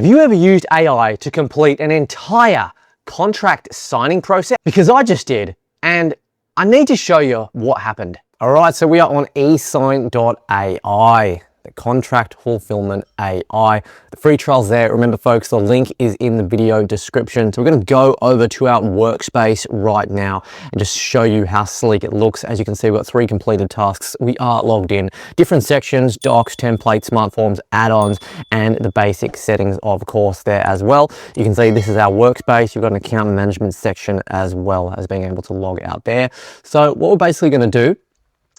Have you ever used AI to complete an entire contract signing process? Because I just did, and I need to show you what happened. All right, so we are on esign.ai, the contract fulfillment AI. The free trial's there. Remember, folks, the link is in the video description. So we're going to go over to our workspace right now and just show you how sleek it looks. As you can see, we've got 3 completed tasks. We are logged in. Different sections, docs, templates, smart forms, add-ons, and the basic settings, of course, there as well. You can see this is our workspace. You've got an account management section as well as being able to log out there. So what we're basically going to do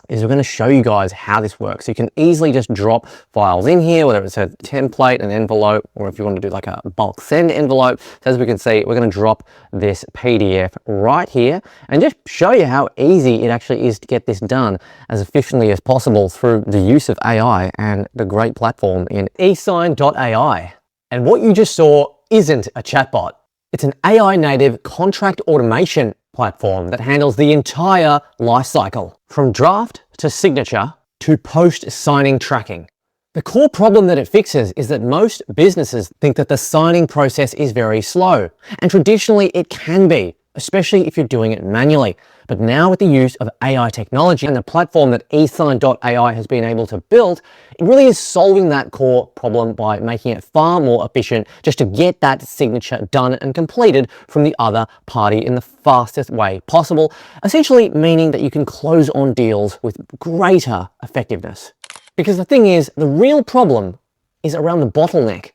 is we're going to show you guys how this works. So you can easily just drop files in here, whether it's a template, an envelope, or if you want to do like a bulk send envelope. So as we can see, we're going to drop this PDF right here and just show you how easy it actually is to get this done as efficiently as possible through the use of AI and the great platform in esign.ai. And what you just saw isn't a chatbot. It's an AI native contract automation platform that handles the entire life cycle, from draft to signature to post-signing tracking. The core problem that it fixes is that most businesses think that the signing process is very slow, and traditionally it can be, especially if you're doing it manually. But now with the use of AI technology and the platform that esign.ai has been able to build, it really is solving that core problem by making it far more efficient just to get that signature done and completed from the other party in the fastest way possible, essentially meaning that you can close on deals with greater effectiveness. Because the thing is, the real problem is around the bottleneck.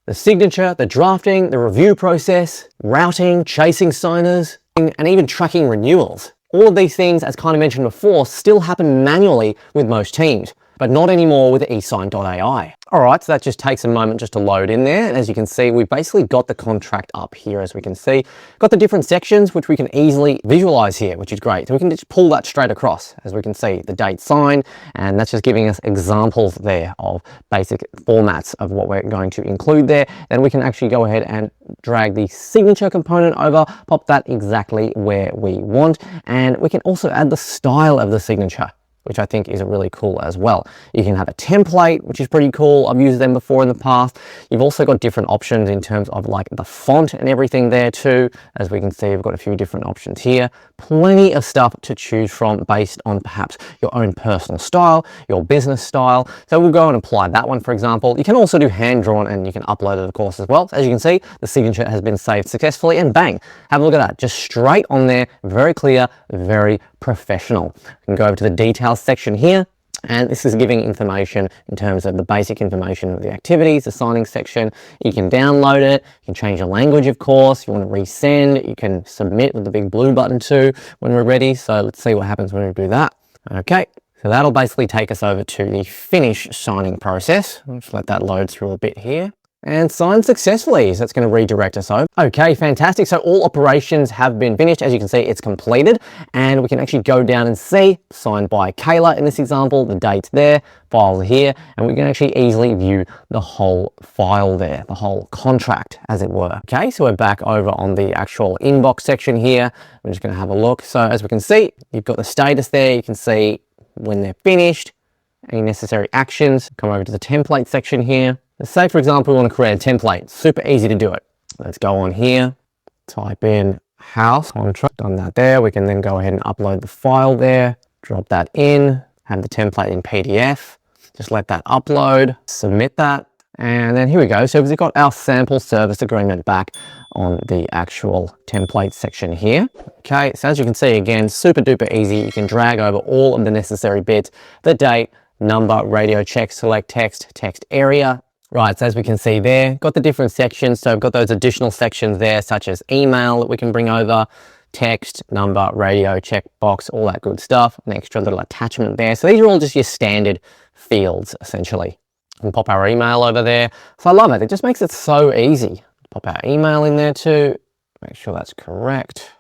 The signature, the drafting, the review process, routing, chasing signers, and even tracking renewals. All of these things, as kind of mentioned before, still happen manually with most teams, but not anymore with esign.ai. All right, so that just takes a moment just to load in there. And as you can see, we've basically got the contract up here, as we can see. Got the different sections, which we can easily visualize here, which is great. So we can just pull that straight across, as we can see, the date signed, and that's just giving us examples there of basic formats of what we're going to include there. Then we can actually go ahead and drag the signature component over, pop that exactly where we want. And we can also add the style of the signature, which I think is really cool as well. You can have a template, which is pretty cool. I've used them before in the past. You've also got different options in terms of like the font and everything there too. As we can see, we've got a few different options here. Plenty of stuff to choose from based on perhaps your own personal style, your business style. So we'll go and apply that one, for example. You can also do hand drawn and you can upload it, of course, as well. As you can see, the signature has been saved successfully and bang, have a look at that. Just straight on there, very clear, very professional. You can go over to the details section here, and this is giving information in terms of the basic information of the activities, the signing section. You can download it, you can change the language, of course. You want to resend, you can submit with the big blue button too when we're ready. So let's see what happens when we do that. Okay, so that'll basically take us over to the finish signing process. I'll just let that load through a bit here. And signed successfully, so that's going to redirect us over. Okay, fantastic. So all operations have been finished. As you can see, it's completed, and we can actually go down and see signed by Kayla in this example, the date's there, files here, and we can actually easily view the whole file there, the whole contract, as it were. Okay, so we're back over on the actual inbox section here. We're just going to have a look. So as we can see, you've got the status there. You can see when they're finished, any necessary actions. Come over to the template section here. Let's say, for example, we want to create a template. Super easy to do it. Let's go on here, type in house contract, done that there. We can then go ahead and upload the file there, drop that in, have the template in PDF, just let that upload, submit that, and then here we go. So we've got our sample service agreement back on the actual template section here. Okay, so as you can see, again, super duper easy. You can drag over all of the necessary bits, the date, number, radio check, select text, text area. Right, so as we can see there, got the different sections. So I've got those additional sections there, such as email that we can bring over, text, number, radio, checkbox, all that good stuff. An extra little attachment there. So these are all just your standard fields, essentially. And pop our email over there. So I love it. It just makes it so easy. Pop our email in there too. Make sure that's correct.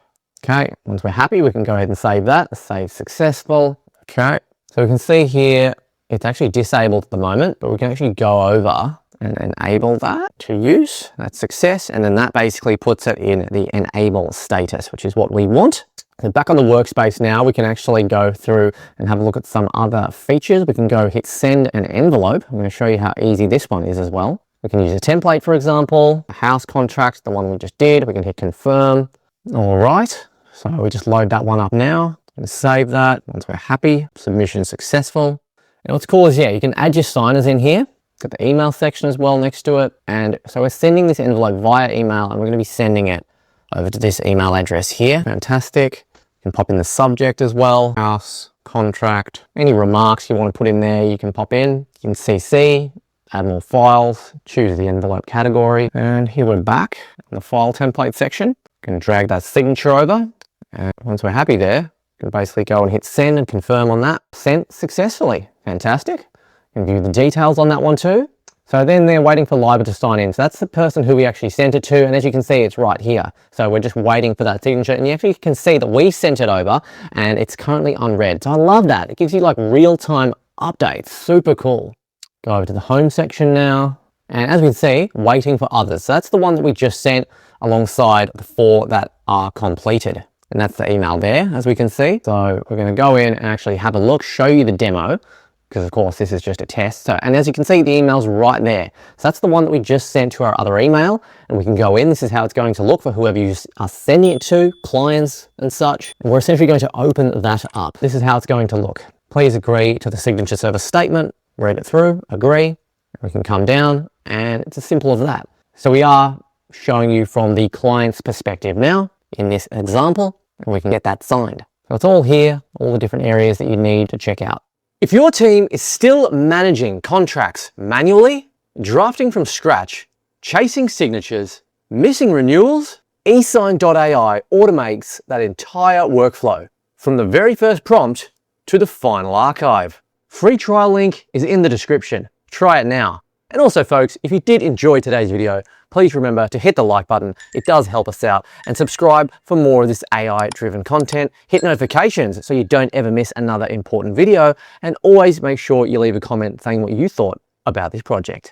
Okay, once we're happy, we can go ahead and save that. Save successful. Okay, so we can see here, it's actually disabled at the moment, but we can actually go over and enable that to use. That's success. And then that basically puts it in the enable status, which is what we want. So back on the workspace now, we can actually go through and have a look at some other features. We can go hit send an envelope. I'm going to show you how easy this one is as well. We can use a template, for example, a house contract, the one we just did. We can hit confirm. All right, so we just load that one up now. And save that. Once we're happy, submission successful. And what's cool is, yeah, you can add your signers in here. Got the email section as well next to it. And so we're sending this envelope via email, and we're going to be sending it over to this email address here. Fantastic. You can pop in the subject as well. House contract. Any remarks you want to put in there, you can pop in. You can CC, add more files, choose the envelope category. And here we're back in the file template section. You can drag that signature over. And once we're happy there, you can basically go and hit send and confirm on that. Sent successfully. Fantastic. You can view the details on that one too. So then they're waiting for Liber to sign in. So that's the person who we actually sent it to. And as you can see, it's right here. So we're just waiting for that signature. And you actually can see that we sent it over and it's currently unread. So I love that. It gives you like real-time updates. Super cool. Go over to the home section now. And as we can see, waiting for others. So that's the one that we just sent alongside the 4 that are completed. And that's the email there, as we can see. So we're going to go in and actually have a look, show you the demo, because of course this is just a test. So, and as you can see, the email's right there. So that's the one that we just sent to our other email, and we can go in. This is how it's going to look for whoever you are sending it to, clients and such. And we're essentially going to open that up. This is how it's going to look. Please agree to the signature service statement, read it through, agree. We can come down, and it's as simple as that. So we are showing you from the client's perspective now in this example, and we can get that signed. So it's all here, all the different areas that you need to check out. If your team is still managing contracts manually, drafting from scratch, chasing signatures, missing renewals, eSign.ai automates that entire workflow from the very first prompt to the final archive. Free trial link is in the description. Try it now. And also folks, if you did enjoy today's video, please remember to hit the like button. It does help us out, and subscribe for more of this AI-driven content. Hit notifications so you don't ever miss another important video, and always make sure you leave a comment saying what you thought about this project.